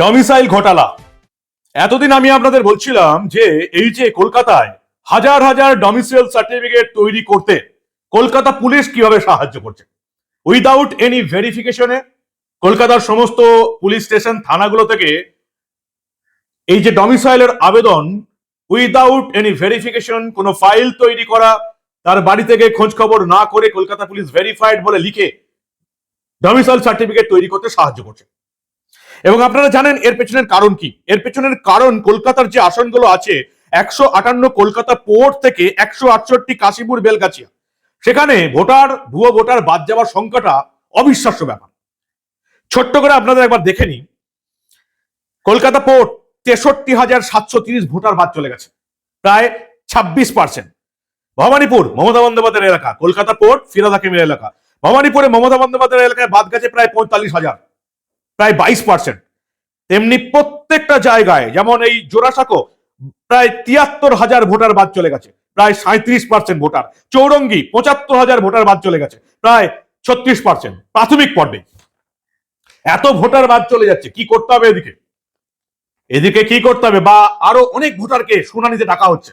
Domicile ঘোটালা। এতদিন আমি আপনাদের বলছিলাম যে এই যে কলকাতায় হাজার হাজার ডমিসাইল সার্টিফিকেট তৈরি করতে কলকাতা পুলিশ কিভাবে সাহায্য করছে উইদাউট এনি ভেরিফিকেশনে। কলকাতার সমস্ত পুলিশ স্টেশন থানাগুলো থেকে এই যে ডমিসাইলের আবেদন উইদাউট এনি ভেরিফিকেশন, কোনো ফাইল তৈরি করা, তার বাড়ি থেকে খোঁজ খবর না করে কলকাতা পুলিশ ভেরিফাইড বলে লিখে ডমিসাইল সার্টিফিকেট তৈরি করতে সাহায্য করছে। এবং আপনারা জানেন এর পেছনের কারণ কি? এর পেছনের কারণ কলকাতার যে আসনগুলো আছে 158 কলকাতা পোর্ট থেকে 168 কাশীপুর বেলগাছিয়া, সেখানে ভুয়ো ভোটার বাদ যাওয়ার সংখ্যাটা অবিশ্বাস্য ব্যাপার। ছোট্ট করে আপনাদের একবার দেখে নিন, কলকাতা পোর্ট 63,730 ভোটার বাদ চলে গেছে, প্রায় 26%। ভবানীপুর মমতা বন্দ্যোপাধ্যায়ের এলাকা, কলকাতা পোর্ট ফিরহাদ হাকিমের এলাকা, ভবানীপুরে মমতা বন্দ্যোপাধ্যায়ের এলাকায় বাদ গেছে প্রায় 45,000, প্রায় 22%। তেমনি প্রত্যেকটা জায়গায়, যেমন এই জোড়াসাঁকো প্রায় 73,000 ভোটার বাদ চলে গেছে, প্রায় 37% ভোটার। চৌরঙ্গি 75,000 ভোটার বাদ চলে গেছে, প্রায় 36%। প্রাথমিক পর্বে এত ভোটার বাদ চলে যাচ্ছে, কি করতে হবে এদিকে কি করতে হবে? বা আরো অনেক ভোটারকে শুনানিতে ডাকা হচ্ছে,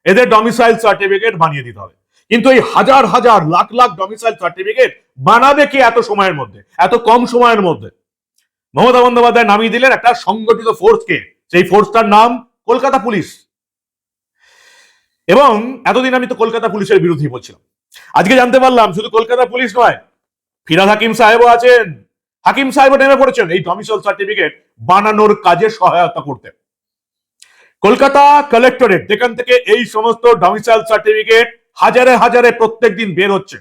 এদের ডমিসাইল সার্টিফিকেট বানিয়ে দিতে হবে। কিন্তু এই হাজার হাজার লাখ লাখ ডমিসাইল সার্টিফিকেট বানাবে কি এত সময়ের মধ্যে, এত কম সময়ের মধ্যে? মমতা বন্দ্যোপাধ্যায় নামিয়ে দিলেন একটা সংগঠিত ফোর্সকে, সেই ফোর্সটার নাম কলকাতা পুলিশ। এবং এতদিন আমি তো কলকাতা পুলিশের বিরোধী বলছিলাম, আজকে জানতে পারলাম শুধু কলকাতা পুলিশ নয়, ফিরহাদ হাকিম সাহেবও আছেন। হাকিম সাহেবও নেমে পড়েছেন এই ডমিসাইল সার্টিফিকেট বানানোর কাজে সহায়তা করতে। কলকাতা কালেক্টরেট, যেখান থেকে এই সমস্ত ডমিসাইল সার্টিফিকেট হাজারে হাজারে প্রত্যেক দিন বের হচ্ছে,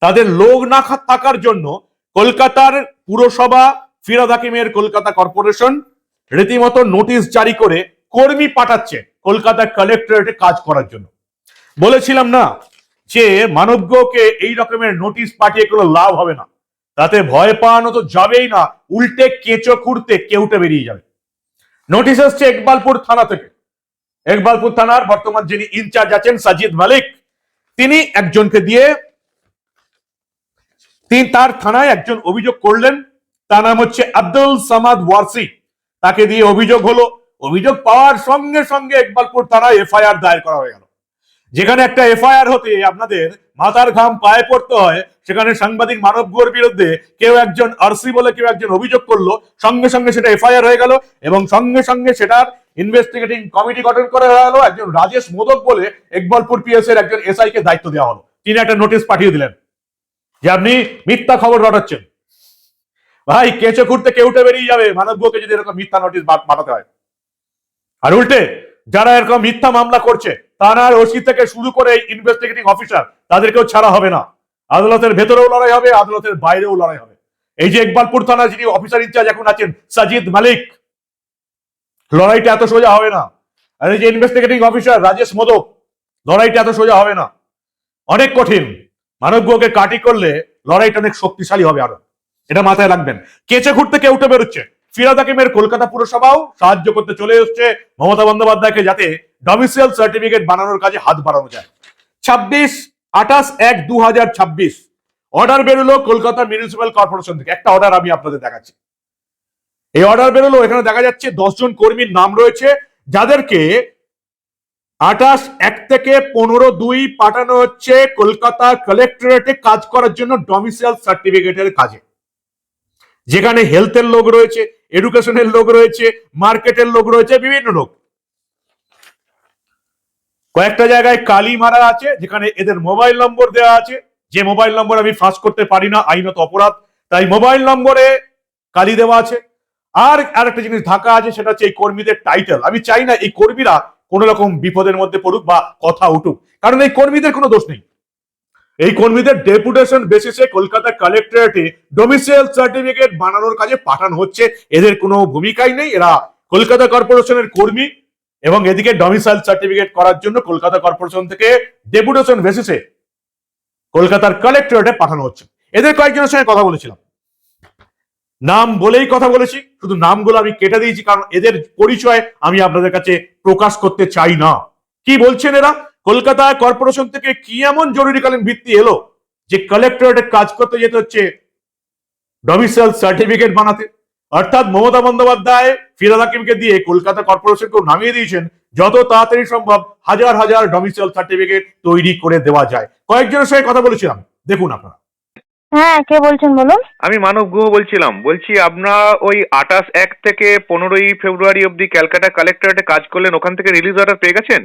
তাদের লোক না থাকার জন্য কলকাতার পুরসভা, ফিরহাদ হাকিমের কলকাতা কর্পোরেশন রীতিমতো নোটিশ জারি করে কর্মী পাঠাচ্ছে কলকাতা কালেক্টরেটে কাজ করার জন্য। বলেছিলাম না যে মানবকে এই রকমের নোটিশ পাঠিয়ে কোনো লাভ হবে না, তাতে ভয় পাওয়ানো তো যাবেই না, উল্টে কেঁচো খুঁড়তে কেউটে বেরিয়ে যাবে। নোটিশ এসছে ইকবালপুর থানা থেকে। ইকবালপুর থানার বর্তমান যিনি ইনচার্জ আছেন সাজিদ মালিক, তিনি একজনকে দিয়ে তার থানায় একজন অভিযোগ করলেন, তার নাম হচ্ছে আব্দুল সামাদ ওয়ারসি। তাকে দিয়ে অভিযোগ হলো, অভিযোগ পাওয়ার সঙ্গে সঙ্গে ইকবালপুর থানায় এফআইআর দায়ের করা হয়ে গেল। যেখানে একটা এফআইআর হতে আপনাদের মাথার ঘাম পায়ে পড়তে হয়, সেখানে সাংবাদিক মানবগুর বিরুদ্ধে কেউ একজন আরসি বলে কেউ একজন অভিযোগ করলো, সঙ্গে সঙ্গে সেটা এফআইআর হয়ে গেল এবং সঙ্গে সঙ্গে সেটার ইনভেস্টিগেটিং কমিটি গঠন করা হলো। একজন রাজেশ মোদক বলে ইকবালপুর পিএস এর একজন এসআই কে দায়িত্ব দেওয়া হলো। তিনি একটা নোটিশ পাঠিয়ে দিলেন যে আপনি মিথ্যা খবর রটাচ্ছেন। ভাই, কেঁচো খুঁড়তে কেউটে বেরিয়ে যাবে মানবকে যদি এরকম মিথ্যা নোটিশ পাঠাতে হয়। আর উল্টে যারা এরকম মিথ্যা মামলা করছে, থানার ওসি থেকে শুরু করে ইনভেস্টিগেটিং অফিসার, তাদেরকেও ছাড়া হবে না। আদালতের ভেতরেও লড়াই হবে, আদালতের বাইরেও লড়াই হবে। এই যে ইকবালপুর থানার যিনি অফিসার ইনচার্জ এখন আছেন সাজিদ মালিক, লড়াইটা এত সোজা হবে না। আর এই যে ইনভেস্টিগেটিং অফিসার রাজেশ মোদক, লড়াইটা এত সোজা হবে না, অনেক কঠিন। মানবকে কাটি করলে লড়াইটা অনেক শক্তিশালী হবে আরো, এটা মাথায় রাখবেন। কেঁচে খুঁড়তে কেউ উঠে বেরোচ্ছে। ফিরহাদ হাকিমের কলকাতা পুরসভাও সাহায্য করতে চলে এসছে মমতা বন্দ্যোপাধ্যায়কে, যাতে ডমিসাইল সার্টিফিকেট বানানোর কাজে হাত বাড়ানো যায়। 28/1/2026 অর্ডার বেরোলো কলকাতা মিউনিসিপ্যাল কর্পোরেশন থেকে। একটা অর্ডার আমি আপনাদের দেখাচ্ছি। এই অর্ডার বেরোলো, এখানে দেখা যাচ্ছে 10 জন কর্মীর নাম রয়েছে, যাদেরকে 28/1 থেকে 15/2 পাঠানো হচ্ছে কলকাতা কালেক্টরেটে কাজ করার জন্য ডমিসাইল সার্টিফিকেটের কাজে। যেখানে হেলথের লোক রয়েছে, এডুকেশনের লোক রয়েছে, মার্কেটের লোক রয়েছে, বিভিন্ন লোক। কয়েকটা জায়গায় কালি মারা আছে, যেখানে এদের মোবাইল নম্বর দেওয়া আছে, যে মোবাইল নম্বর আমি ফাঁস করতে পারি না, আইনত অপরাধ, তাই মোবাইল নম্বরে কালি দেওয়া আছে। আর আরেকটা জিনিস ঢাকা আছে, সেটা হচ্ছে এই কর্মীদের টাইটেল। আমি চাই না এই কর্মীরা কোন রকম বিপদের মধ্যে পড়ুক বা কথা উঠুক, কারণ এই কর্মীদের কোনো দোষ নেই। এই কর্মীদের ডেপুটেশন বেসিসে কলকাতা কালেক্টরেটে ডমিসাইল সার্টিফিকেট বানানোর কাজে পাঠানো হচ্ছে, এদের কোনো ভূমিকাই নেই। এরা কলকাতা কর্পোরেশনের কর্মী এবং এদিকে ডমিসাইল সার্টিফিকেট করার জন্য কলকাতা কর্পোরেশন থেকে ডেপুটেশন বেসিসে কলকাতার কালেক্টরেটে পাঠানো হচ্ছে। এদের কয়েকজনের সঙ্গে কথা বলেছিলাম, নাম বলেই কথা বলেছি, শুধু নামগুলো আমি কেটে দিয়েছি, কারণ এদের পরিচয় আমি আপনাদের কাছে প্রকাশ করতে চাই না। কি বলছেন এরা? কলকাতা কর্পোরেশন থেকে কি এমন জরুরিকালীন ভিত্তি এলো যে কালেক্টরেটে কাজ করতে যেতে হচ্ছে ডমিসাইল সার্টিফিকেট বানাতে? অর্থাৎ মমতা বন্দ্যোপাধ্যায় ফিরহাদ হাকিমকে দিয়ে কলকাতা কর্পোরেশনকে নামিয়ে দিয়েছেন যত তাড়াতাড়ি সম্ভব হাজার হাজার ডমিসাইল সার্টিফিকেট তৈরি করে দেওয়া যায়। কয়েকজনের সঙ্গে কথা বলেছিলাম, দেখুন আপনারা। হ্যাঁ, কে বলছেন বলুন? আমি মানব গুহ বলছিলাম। বলছি আপনার ওই 28/1 থেকে 15ই ফেব্রুয়ারি অবধি ক্যালকাটা কালেক্টরেটে কাজ করলেন, ওখান থেকে রিলিজ অর্ডার পেয়ে গেছেন?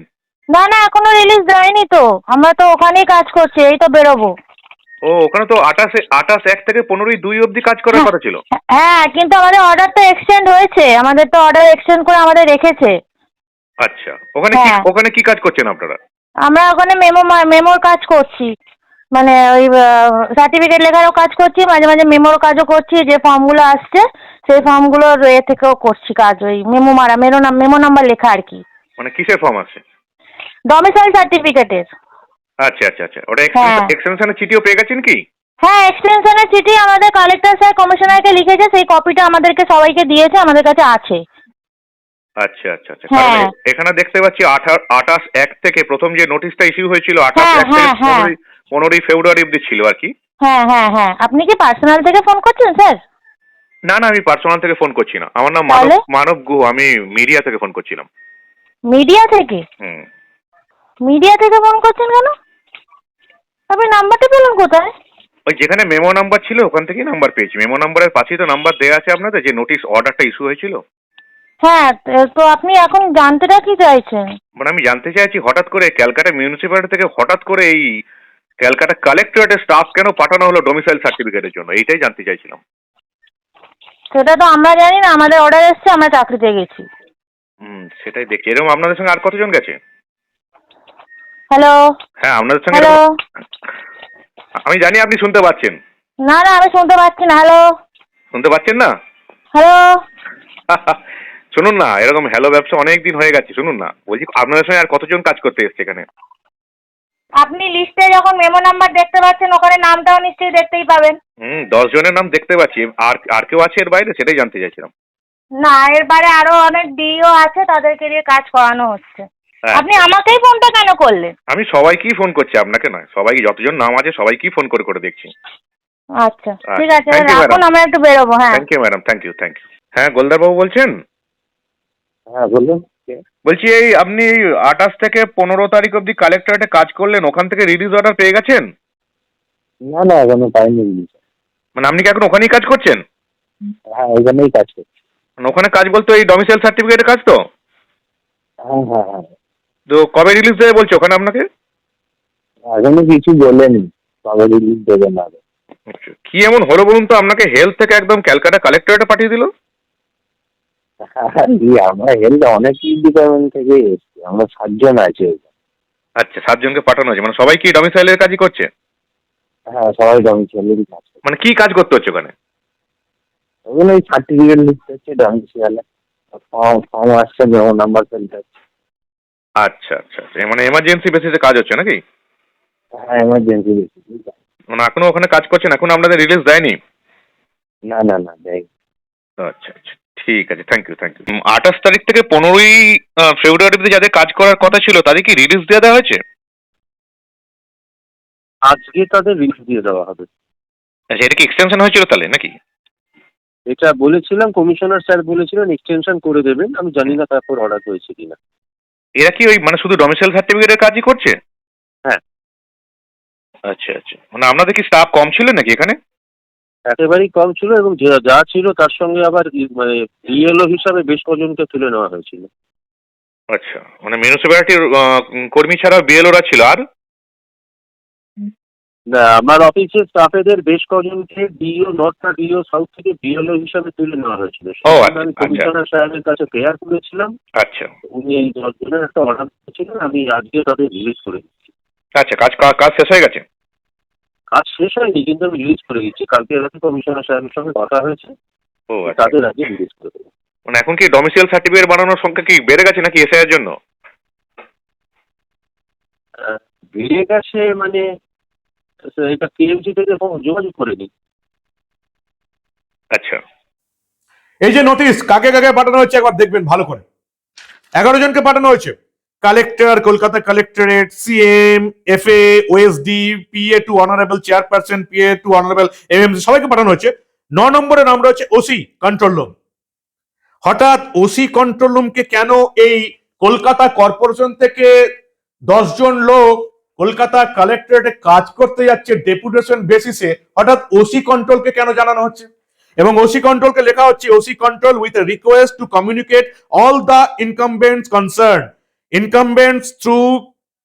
না না, এখনো রিলিজ দেয়নি তো, আমরা তো ওখানেই কাজ করছি, এই তো বেরোবো। ও, ওখানে তো 28/1 থেকে 15ই 2 অবধি কাজ করার কথা ছিল। হ্যাঁ, কিন্তু আমাদের অর্ডারটা এক্সটেন্ড হয়েছে, আমাদের তো অর্ডার এক্সটেন্ড করে আমাদের রেখেছে। আচ্ছা, ওখানে হ্যাঁ। ওখানে কি কাজ করছেন আপনারা? আমরা ওখানে মেমোর কাজ করছি, মানে ওই সার্টিফিকেট লেখারও কাজ করছি, মাঝে মাঝে মেমোর কাজও করছি। যে ফর্মগুলো আসছে সেই ফর্মগুলোর থেকেও করছি কাজ, ওই মেমো নাম্বার লেখা আর কি। মানে কিসের ফর্ম আছে? ডমিসাইল সার্টিফিকেটের। আচ্ছা আচ্ছা আচ্ছা, ওটা হ্যাঁ। এক্সটেনশনের চিঠিও পেয়ে গেছেন কি? হ্যাঁ, এক্সটেনশনের চিঠি আমাদের কালেক্টর স্যার কমিশনারকে লিখেছে, সেই কপিটা আমাদেরকে সবাইকে দিয়েছে, আমাদের কাছে আছে। আচ্ছা আচ্ছা আচ্ছা, হ্যাঁ। কারণ এখানে দেখতে পাচ্ছি 28/1 থেকে প্রথম যে নোটিশটা ইস্যু হয়েছিল হ্যাঁ, 28/1 থেকে হ্যাঁ, হ্যাঁ। 15ই ফেব্রুয়ারি অবধি ছিল আর কি। হ্যাঁ হ্যাঁ হ্যাঁ, আপনি কি পার্সোনাল থেকে ফোন করছেন স্যার? না না, আমি পার্সোনাল থেকে ফোন করছি না, আমার নাম তাহলে? মানব গুহ, আমি মিডিয়া থেকে ফোন করছিলাম। মিডিয়া থেকে? হুম। মিডিয়া থেকে ফোন করছেন কেন? আপনি নাম্বারটা পেলেন কোথায়? ওই যেখানে মেমো নাম্বার ছিল ওখান থেকেই নাম্বার পেয়েছি। মেমো নাম্বারের পাশেই তো নাম্বার দেওয়া আছে আপনাদের, যে নোটিশ অর্ডারটা ইস্যু হয়েছিল। হ্যাঁ, তো আপনি এখন জানতেটা কি চাইছেন? মানে আমি জানতে চাইছি, হঠাৎ করে ক্যালকাটা মিউনিসিপ্যালিটি থেকে হঠাৎ করে এই ক্যালকাটা কালেক্টরেটের স্টাফ কেন পাঠানো হলো ডোমিসাইল সার্টিফিকেটের জন্য, এইটাই জানতে চাইছিলাম। সেটা তো আমরা জানি না, আমাদের অর্ডার এসছে, আমরা চাকরিতে গেছি। সেটাই দেখছি। এরকম আপনাদের সঙ্গে আর কতজন গেছে? হ্যালো হ্যাঁ, আপনাদের সঙ্গে হ্যালো। আমি জানি আপনি শুনতে পাচ্ছেন। না না, আমি শুনতে পাচ্ছি না। হ্যালো শুনতে পাচ্ছেন না? হ্যালো। শুনুন না, এরকম হ্যালো ব্যবসা অনেক দিন হয়ে গেছে। শুনুন না, বলছি আপনাদের সঙ্গে আর কতজন কাজ করতে এসছে এখানে? আপনি লিস্টে যখন মেমো নাম্বার দেখতে পাচ্ছেন, ওখানে নামটাও নিশ্চয়ই দেখতেই পাবেন। 10 জনের নাম দেখতে পাচ্ছি। আর কেউ আছে এর বাইরে, সেটাই জানতে চাইছিলাম। না, এর বাইরে আরো অনেক ডিও আছে, তাদেরকে দিয়ে কাজ করানো হচ্ছে। হ্যাঁ। আপনি আমাকেই ফোনটা কেন করলেন? আমি সবাইকেই ফোন করছি, আপনাকে নয়। সবাই যতজন নাম আছে সবাইকেই ফোন করে করে দেখছি। আচ্ছা, ঠিক আছে, Thank you, রাখুন, madam. আমরা একটু বেরোবো। হ্যাঁ। Thank you madam, thank you thank you. হ্যাঁ, গোলদার বাবু বলছেন? হ্যাঁ বলুন। বলছি এই আপনি 28 থেকে 15 তারিখ অবধি কালেক্টরেটে কাজ করলেন, ওখান থেকে রিলিজ অর্ডার পেয়ে গেছেন? না না, এখনো পাইনি রিলিজ। মানে আপনি কি এখন ওখানেই কাজ করছেন? হ্যাঁ, ওখানেই কাজ করছি। মানে ওখানে কাজ বলতে এই ডমিসাইল সার্টিফিকেটের কাজ তো? হ্যাঁ হ্যাঁ হ্যাঁ। তো কবে রিলিজ দেবে বলছে ওখানে আপনাকে? এখনো কিছু বলেনি, কবে রিলিজ দেবে না। আচ্ছা, কি এমন হলো বলুন তো, আপনাকে হেলথ থেকে একদম ক্যালকাটা কালেক্টরেটে পাঠিয়ে দিল? আমরা হেলথ অনেক ডিপার্টমেন্ট থেকে এসছি, আমরা 7 জন আছি। আচ্ছা, 7 জনকে পাঠানো হয়েছে, মানে সবাই কি ডমিসাইলের কাজই করছে? হ্যাঁ, সবাই ডমিসাইলেরই কাজ করছে। মানে কি কাজ করতে হচ্ছে ওখানে? ওখানে ওই সার্টিফিকেট লিখতে হচ্ছে, ডমিসাইলে ফর্ম আসছে, মেমো নাম্বার ফেলতে হচ্ছে। আচ্ছা আচ্ছা আচ্ছা, মানে এমার্জেন্সি বেসিসে কাজ হচ্ছে নাকি? হ্যাঁ, এমার্জেন্সি বেশি। মানে এখনো ওখানে কাজ করছেন, এখন আপনাদের রিলিজ দেয়নি? না না না, দেখ। আচ্ছা আচ্ছা, ঠিক আছে, থ্যাংক ইউ থ্যাংক ইউ। 28 তারিখ থেকে 15ই ফেব্রুয়ারিতে যাদের কাজ করার কথা ছিল তাদের কি রিলিজ দিয়ে দেওয়া হয়েছে? আজকে তাদের রিলিজ দিয়ে দেওয়া হবে। আচ্ছা, এটা কি এক্সটেনশন হয়েছিল তাহলে নাকি? এটা বলেছিলাম, কমিশনার স্যার বলেছিলেন এক্সটেনশন করে দেবেন, আমি জানি না তারপর অর্ডার হয়েছে কিনা। এরা কি ওই মানে শুধু ডমিসাইল সার্টিফিকেটের কাজই করছে? হ্যাঁ। আচ্ছা আচ্ছা, মানে আপনাদের কি স্টাফ কম ছিল নাকি এখানে? একেবারেই কম ছিল, এবং যা ছিল তার সঙ্গে আবার মানে ইএলও হিসাবে বেশ কজনকে তুলে নেওয়া হয়েছিল। আচ্ছা, মানে মিউনিসিপ্যালিটির কর্মী ছাড়া বিএলওরা ছিল আর? না, আমার অফিসের স্টাফেদের বেশ কজনকে ডিও নর্থ আর ডিও সাউথ থেকে বিএলও হিসাবে তুলে নেওয়া হয়েছিল। ও, সেখানে আমি কমিশনার সাহেবের কাছে প্রেয়ার করেছিলাম। আচ্ছা উনি এই 10 জনের একটা অর্ডার করেছিলেন, আমি আজকে তাদের রিলিজ করে দিচ্ছি। আচ্ছা, কাজ শেষ হয়ে গেছে? কাজ শেষ হয়নি, কিন্তু আমি রিলিজ করে দিচ্ছি। কালকে রাতে কমিশনার সাহেবের সঙ্গে কথা হয়েছে, ও আচ্ছা, তাদের আজকে রিলিজ করে দেবো। মানে এখন কি ডমিসাইল সার্টিফিকেট বানানোর সংখ্যা কি বেড়ে গেছে নাকি এসআই এর জন্য? বেড়ে গেছে মানে এটা কেএমসি থেকে যোগাযোগ করে দিই। আচ্ছা, এই যে নোটিশ কাকে কাকে পাঠানো হচ্ছে একবার দেখবেন ভালো করে। 11 জনকে পাঠানো হয়েছে। Collector, Kolkata collectorate, CM, FA, OSD, PA to honourable chairperson, PA to honourable MMC, সবাইকে পাঠানো হয়েছে। নম্বরের নাম রয়েছে ওসি কন্ট্রোল রুম। হঠাৎ ওসি কন্ট্রোল রুমকে কেন এই কলকাতা কর্পোরেশন থেকে 10 জন লোক কলকাতা কালেক্টরেটে কাজ করতে যাচ্ছে ডেপুটেশন বেসিসে, হঠাৎ ওসি কন্ট্রোলকে কেন জানানো হচ্ছে? এবং ওসি কন্ট্রোলকে লেখা হচ্ছে OC control with a request to communicate all the incumbents concern, incumbents through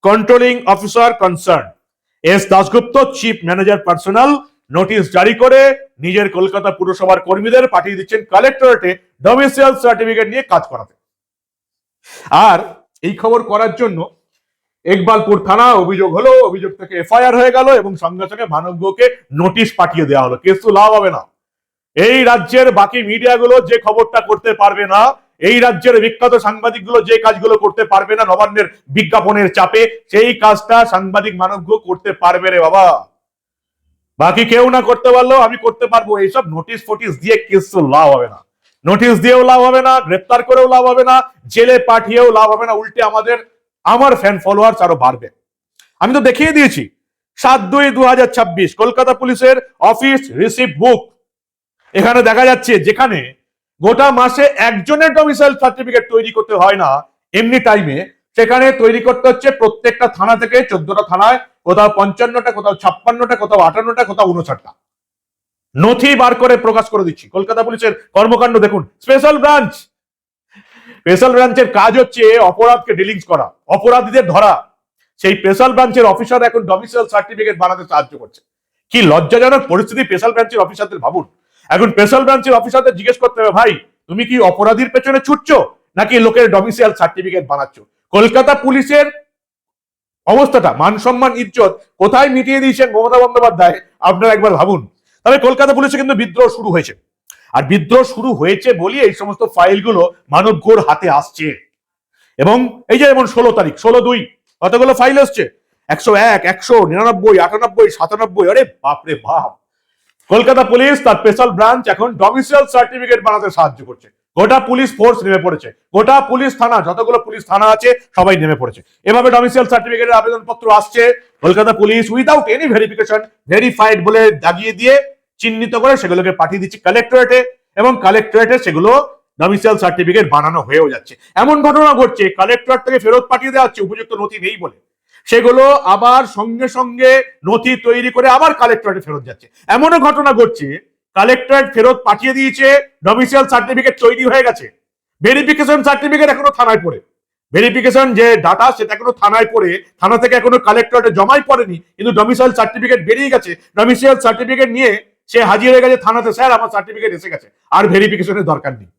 controlling officer concern S Dasgupta, chief manager personal, notice জারি করে নিজের কলকাতা পুরসভার কর্মীদের পাঠিয়ে দিচ্ছেন কালেক্টরেটে ডোমিসাইল সার্টিফিকেট নিয়ে কাজ করাতে। আর এই খবর করার জন্য ইকবালপুর থানা অভিযোগ হলো, অভিযোগ থেকে এফআইআর হয়ে গেল এবং সঙ্গে সঙ্গে মানবকে নোটিশ পাঠিয়ে দেওয়া হলো। কেস তো লাভ হবে না। এই রাজ্যের বাকি মিডিয়াগুলো যে খবরটা করতে পারবে না, এই রাজ্যের বিখ্যাত সাংবাদিকগুলো যে কাজগুলো করতে পারবে না নবান্নের বিজ্ঞাপনের চাপে, সেই কাজটা সাংবাদিক মানব করতে পারবে রে বাবা। বাকি কেউ না করতে পারলেও আমি করতে পারবো। এইসব নোটিশ ফোটিস দিয়ে কিছু লাভ হবে না, নোটিশ দিয়েও লাভ হবে না, গ্রেপ্তার করেও লাভ হবে না, জেলে পাঠিয়েও লাভ হবে না, উল্টে আমার ফ্যান ফলোয়ার্স আরো বাড়বে। আমি তো দেখিয়ে দিয়েছি 7/2/2026 কলকাতা পুলিশের অফিস রিসিভ বুক। এখানে দেখা যাচ্ছে যেখানে গোটা মাসে একজনের ডোমিসাইল সার্টিফিকেট তৈরি করতে হয় না এমনি টাইমে, সেখানে তৈরি করতে হচ্ছে প্রত্যেকটা থানা থেকে 14টা থানায়, কোথাও 55টা, কোথাও 56টা, কোথাও 58টা, কোথাও 59টা নথি বার করে প্রকাশ করে দিচ্ছি। কলকাতা পুলিশের কর্মকাণ্ড দেখুন। স্পেশাল ব্রাঞ্চের কাজ হচ্ছে অপরাধকে ডিলিংস করা, অপরাধীদের ধরা। সেই স্পেশাল ব্রাঞ্চের অফিসার এখন ডোমিসাইল সার্টিফিকেট বানাতে সাহায্য করছে। কি লজ্জাজনক পরিস্থিতি স্পেশাল ব্রাঞ্চের অফিসারদের, ভাবুন। এখন স্পেশাল ব্রাঞ্চের অফিসারদের জিজ্ঞেস করতে হবে, ভাই তুমি কি অপরাধীর পেছনে ছুটছো নাকি লোকের ডোমিসাইল সার্টিফিকেট বানাচ্ছ? কলকাতা পুলিশের অবস্থাটা, মান সম্মান ইজ্জত কোথায় মিটিয়ে দিয়েছেন মমতা বন্দ্যোপাধ্যায়, আপনারা একবার ভাবুন। তবে কলকাতা পুলিশে কিন্তু বিদ্রোহ শুরু হয়েছে, আর বিদ্রোহ শুরু হয়েছে বলি এই সমস্ত ফাইলগুলো মানব ঘোর হাতে আসছে। এবং এই যে যেমন 16 তারিখ 16/2 কতগুলো ফাইল আসছে, 101, 100, 99, 98, 97। আরে বাপরে বাপ। কলকাতা পুলিশ তার স্পেশাল ব্রাঞ্চ এখন ডোমিসাইল সার্টিফিকেট বানাতে সাহায্য করছে। গোটা পুলিশ ফোর্স নেমে পড়েছে, গোটা পুলিশ থানা, যতগুলো পুলিশ থানা আছে সবাই নেমে পড়েছে। এভাবে ডোমিসাইল সার্টিফিকেটের আবেদনপত্র আসছে। Kolkata police without any verification, verified বলে দাগিয়ে দিয়ে চিহ্নিত করে সেগুলোকে পাঠিয়ে দিচ্ছে কালেক্টরেটে, এবং কালেক্টরেটে সেগুলো ডোমিসাইল সার্টিফিকেট বানানো হয়েও যাচ্ছে। এমন ঘটনা ঘটছে কালেক্টরেট থেকে ফেরত পাঠিয়ে দেওয়া হচ্ছে উপযুক্ত নথি নেই বলে, সেগুলো আবার সঙ্গে সঙ্গে নথি তৈরি করে আবার কালেক্টরেটে ফেরত যাচ্ছে। এমনও ঘটনা ঘটছে কালেক্টরেট ফেরত পাঠিয়ে দিয়েছে, ডোমিসাইল সার্টিফিকেট তৈরি হয়ে গেছে, ভেরিফিকেশন সার্টিফিকেট এখনো থানায় পড়ে, ভেরিফিকেশন যে ডাটা সেটা এখনো থানায় পড়ে, থানা থেকে এখনো কালেক্টরেটে জমাই পড়েনি, কিন্তু ডোমিসাইল সার্টিফিকেট বেরিয়ে গেছে। ডোমিসাইল সার্টিফিকেট নিয়ে সে হাজির হয়ে গেছে থানাতে, স্যার আমার সার্টিফিকেট এসে গেছে, আর ভেরিফিকেশনের দরকার নেই।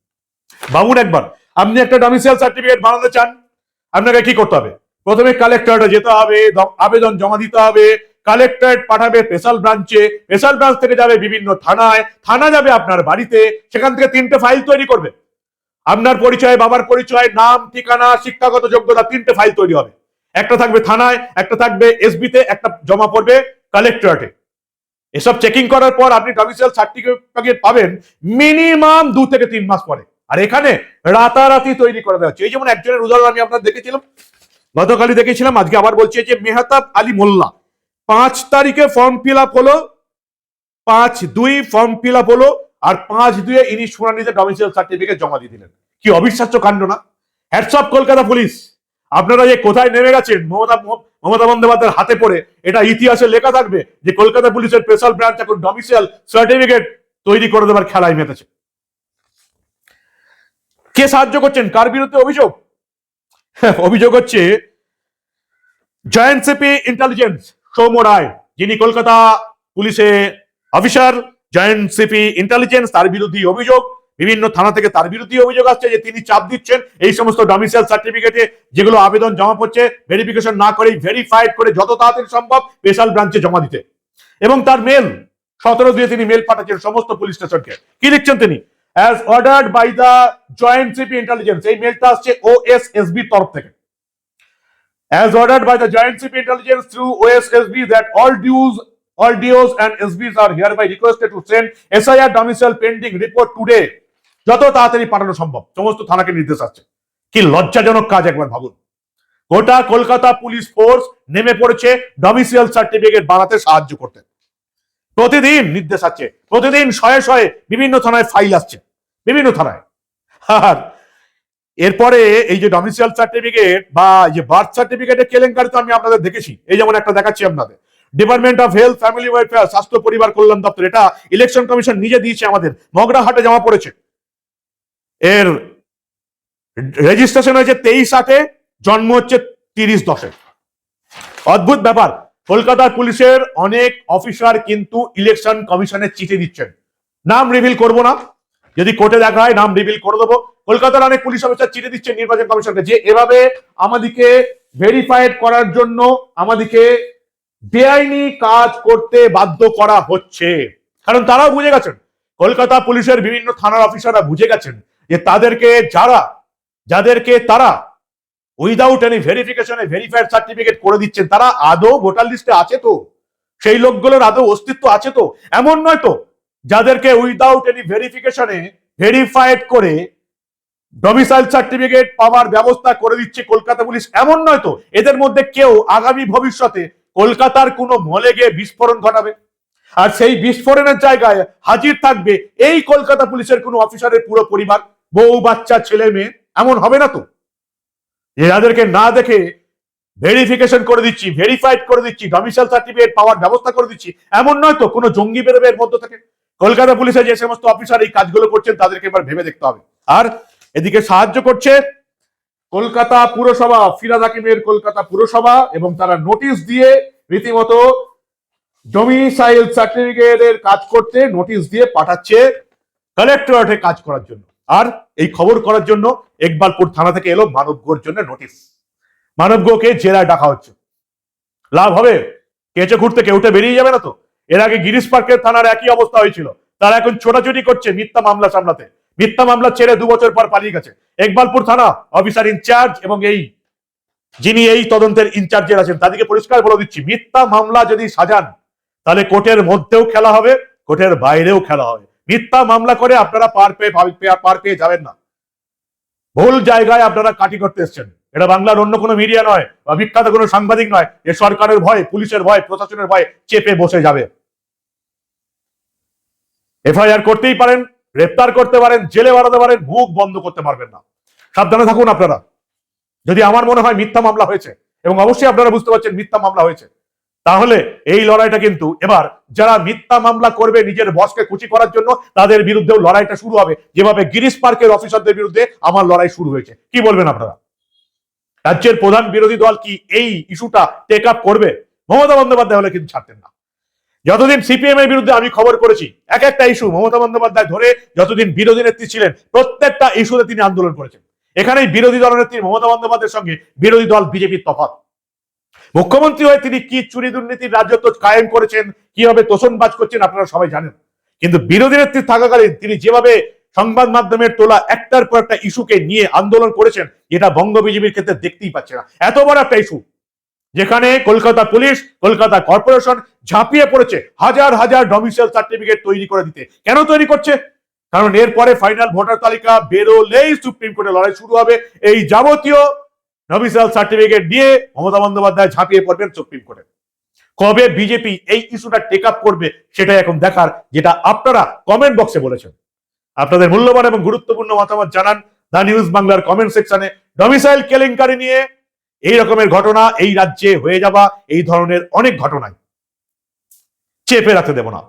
ভাবুন একবার, আপনি একটা ডোমিসাইল সার্টিফিকেট বানাতে চান, আপনাকে কি করতে হবে? প্রথমে কালেক্টরেটে যেতে হবে, আবেদন জমা দিতে হবে, কালেক্টরেট পাঠাবে স্পেশাল ব্রাঞ্চে, স্পেশাল ব্রাঞ্চ থেকে যাবে বিভিন্ন থানায়, থানা যাবে আপনার বাড়িতে, সেখান থেকে 3টে ফাইল তৈরি করবে। আপনার পরিচয়, বাবার পরিচয়, নাম, ঠিকানা, শিক্ষাগত যোগ্যতা, 3টে ফাইল তৈরি হবে। একটা থাকবে থানায়, একটা থাকবে এসবিতে, একটা জমা পড়বে কালেক্টরেটে। এসব চেকিং করার পর আপনি ডোমিসাইল সার্টিফিকেট পাবেন মিনিমাম 2 থেকে 3 মাস পরে। আর এখানে রাতারাতি তৈরি করে দেওয়া হচ্ছে। এই যেমন একজনের উদাহরণ আমি আপনার দেখেছিলাম, গতকালই দেখেছিলাম, আজকে আবার বলছি, যে মেহতাব আলী মোল্লা 5 তারিখে ফর্ম ফিল আপ হলো, 5/2 ফর্ম ফিল আপ হলো, আর 5/2 ইনি শুনানিতে ডোমিসাইল সার্টিফিকেট জমা দিয়ে দিলেন। কি অবিশ্বাস্য কাণ্ড না? Hats off Kolkata police. আপনারা যে কোথায় নেমে গেছেন মমতা বন্দ্যোপাধ্যায়ের হাতে পড়ে, এটা ইতিহাসে লেখা থাকবে যে কলকাতা পুলিশের স্পেশাল ব্রাঞ্চ এখন ডোমিসাইল সার্টিফিকেট তৈরি করে দেওয়ার খেলায় মেতেছে। কে সাহায্য করছেন? কার বিরুদ্ধে অভিযোগ? অভিযোগ হচ্ছে জয়েন্ট সিপি ইন্টেলিজেন্স সৌম্য রায়, যিনি কলকাতা পুলিশে অফিসার, জয়েন্ট সিপি ইন্টেলিজেন্স, তার বিরুদ্ধে অভিযোগ। বিভিন্ন থানা থেকে তার বিরুদ্ধে অভিযোগ আসছে যে তিনি চাপ দিচ্ছেন এই সমস্ত ডোমিসাইল সার্টিফিকেটে যেগুলো আবেদন জমা পড়ছে ভেরিফিকেশন না করেই ভেরিফাইড করে যত তাড়াতাড়ি সম্ভব স্পেশাল ব্রাঞ্চে জমা দিতে। এবং তার মেল 17 তিনি মেল পাঠাচ্ছেন সমস্ত পুলিশ স্টেশনকে। কি লিখছেন তিনি? as ordered by the joint CP intelligence, এই মেলটা আসছে OSSB তরফ থেকে। as ordered by the joint CP intelligence through OSSB that all DOs and SBs are hereby requested to send SIR domicile pending report today, যত তাড়াতাড়ি পাঠানো সম্ভব সমস্ত থানাকে নির্দেশ আসছে। কি লজ্জাজনক কাজ, একবার ভাবুন। গোটা কলকাতা পুলিশ ফোর্স নেমে পড়েছে ডোমিসাইল সার্টিফিকেট বানাতে সাহায্য করতে। প্রতিদিন নির্দেশ আছে, প্রতিদিন শয়ে শয়ে বিভিন্ন থানায় ফাইল আসছে, বিভিন্ন থানায়। আর এরপরে এই যে ডমিসাইল সার্টিফিকেট বা যে বার্থ সার্টিফিকেটের কেলেঙ্কারি তো আমি আপনাদের দেখেছি। এই যেমন একটা দেখাচ্ছি আপনাদের, department of health family welfare, স্বাস্থ্য পরিবার কল্যাণ দপ্তর, এটা ইলেকশন কমিশন নিজে দিয়েছে আমাদের, মগরাহাটে জমা পড়েছে। এর রেজিস্ট্রেশন হয়েছে 23/8, জন্ম হচ্ছে 30/10। অদ্ভুত ব্যাপার, কলকাতার পুলিশের অনেক অফিসার কিন্তু ইলেকশন কমিশনের চিঠি দিচ্ছেন। নাম রিভিল করব না, যদি কোর্টে দেখা হয় নাম রিভিল করে দেবো। কলকাতার অনেক পুলিশ অফিসার চিঠি দিচ্ছেন নির্বাচন কমিশনকে যে এভাবে আমাদেরকে ভেরিফাইড করার জন্য আমাদেরকে বেআইনি কাজ করতে বাধ্য করা হচ্ছে। কারণ তারাও বুঝে গেছেন, কলকাতা পুলিশের বিভিন্ন থানার অফিসাররা বুঝে গেছেন যে যাদেরকে তারা উইদাউট এনি ভেরিফিকেশনে ভেরিফাইড সার্টিফিকেট করে দিচ্ছেন, তারা আদৌ ভোটার লিস্টে আছে তো, সেই লোকগুলোর আদৌ অস্তিত্ব আছে তো। এমন নয় তো যাদেরকে উইদাউট এনি ভেরিফিকেশনে ভেরিফাইড করে ডমিসাইল সার্টিফিকেট পাওয়ার ব্যবস্থা করে দিচ্ছে কলকাতা পুলিশ, এমন নয় তো এদের মধ্যে কেউ আগামী ভবিষ্যতে কলকাতার কোনো মলে গিয়ে বিস্ফোরণ ঘটাবে, আর সেই বিস্ফোরণের জায়গায় হাজির থাকবে এই কলকাতা পুলিশের কোনো অফিসারের পুরো পরিবার, বউ বাচ্চা ছেলে মেয়ে। এমন হবে না তো যে যাদেরকে না দেখে ভেরিফিকেশন করে দিচ্ছি, ভেরিফাইড করে দিচ্ছি, ডমিসাইল সার্টিফিকেট পাওয়ার ব্যবস্থা করে দিচ্ছি, এমন নয় তো কোনো জঙ্গি বেরোবে এর মধ্য থেকে। কলকাতা পুলিশের যে সমস্ত অফিসার এই কাজগুলো করছেন তাদেরকে এবার ভেবে দেখতে হবে। আর এদিকে সাহায্য করছে কলকাতা পুরসভা, ফিরহাদ হাকিমের কলকাতা পুরসভা, এবং তারা নোটিশ দিয়ে রীতিমতো ডমিসাইল সার্টিফিকেটের কাজ করতে নোটিশ দিয়ে পাঠাচ্ছে কালেক্টরেটে কাজ করার জন্য। আর এই খবর করার জন্য ইকবালপুর থানা থেকে এলো মানবগোর জন্য নোটিশ। মানবগোকে জেলায় ডাকা হচ্ছে। লাভ হবে? কেঁচে ঘুরতে কেউটা বেরিয়ে যাবে না তো? এর আগে গিরিশ পার্কের থানার একই অবস্থা হয়েছিল, তারা এখন ছোটাছুটি করছে মিথ্যা মামলা সামলাতে। মিথ্যা মামলা ছেড়ে 2 বছর পর পালিয়ে গেছে। ইকবালপুর থানা অফিসার ইনচার্জ এবং যিনি এই তদন্তের ইনচার্জের আছেন তাদেরকে পরিষ্কার বলে দিচ্ছি, মিথ্যা মামলা যদি সাজান তাহলে কোর্টের মধ্যেও খেলা হবে, কোর্টের বাইরেও খেলা হবে। মিথ্যা মামলা করে আপনারা পার পেয়ে যাবেন না। ভুল জায়গায় আপনারা কাটি করতে এসছেন। এটা বাংলার অন্য কোনো মিডিয়া নয় বা বিখ্যাত কোনো সাংবাদিক নয় যে সরকারের ভয়, পুলিশের ভয়, প্রশাসনের ভয় চেপে বসে যাবে। এফআইআর করতেই পারেন, গ্রেপ্তার করতে পারেন, জেলে বাড়াতে পারেন, মুখ বন্ধ করতে পারবেন না। সাবধানে থাকুন আপনারা। যদি আমার মনে হয় মিথ্যা মামলা হয়েছে, এবং অবশ্যই আপনারা বুঝতে পারছেন মিথ্যা মামলা হয়েছে, তাহলে এই লড়াইটা কিন্তু এবার যারা মিথ্যা মামলা করবে নিজের বসকে খুশি করার জন্য, তাদের বিরুদ্ধেও লড়াইটা শুরু হবে, যেভাবে গিরিশ পার্কের অফিসারদের বিরুদ্ধে আমার লড়াই শুরু হয়েছে। কি বলবেন আপনারা? রাজ্যের প্রধান বিরোধী দল কি এই ইস্যুটা টেক আপ করবে? মমতা বন্দ্যোপাধ্যায় হলে কিন্তু ছাড়তেন না। যতদিন সিপিএম এর বিরুদ্ধে আমি খবর করেছি, এক একটা ইস্যু মমতা বন্দ্যোপাধ্যায় ধরে যতদিন বিরোধী নেত্রী ছিলেন প্রত্যেকটা ইস্যুতে তিনি আন্দোলন করেছেন। এখানেই বিরোধী দলনেত্রী মমতা বন্দ্যোপাধ্যায়ের সঙ্গে বিরোধী দল বিজেপির তফাৎ। মুখ্যমন্ত্রী হয়ে তিনি কি চুরি দুর্নীতির রাজত্ব কায়েম করেছেন, কিভাবে তোষণবাজ করছেন আপনারা সবাই জানেন। কিন্তু বিরোধী নেত্রী থাকাকালীন তিনি যেভাবে সংবাদ মাধ্যমের তোলা একটার পর একটা ইস্যুকে নিয়ে আন্দোলন করেছেন, এটা বঙ্গ বিজেপির ক্ষেত্রে দেখতেই পাচ্ছে না। এত বড় একটা ইস্যু যেখানে কলকাতা পুলিশ, কলকাতা কর্পোরেশন ঝাঁপিয়ে পড়েছে হাজার হাজার ডমিসাইল সার্টিফিকেট তৈরি করে দিতে। কেন তৈরি করছে? কারণ এরপরে ফাইনাল ভোটার তালিকা বেরোলেই সুপ্রিম কোর্টে লড়াই শুরু হবে। এই যাবতীয় ডমিসাইল সার্টিফিকেট নিয়ে মমতা বন্দ্যোপাধ্যায় ঝাঁপিয়ে পড়বেন সুপ্রিম কোর্টে। কবে বিজেপি এই ইস্যুটা টেক আপ করবে সেটাই এখন দেখার, যেটা আপনারা কমেন্ট বক্সে বলেছেন। আপনাদের মূল্যবান এবং গুরুত্বপূর্ণ মতামত জানান দা নিউজ বাংলার কমেন্ট সেকশনে। ডমিসাইল কেলেঙ্কারি নিয়ে এই রকমের ঘটনা এই রাজ্যে হয়ে যাওয়া, এই ধরনের অনেক ঘটনায় চেপে রাখতে দেব না।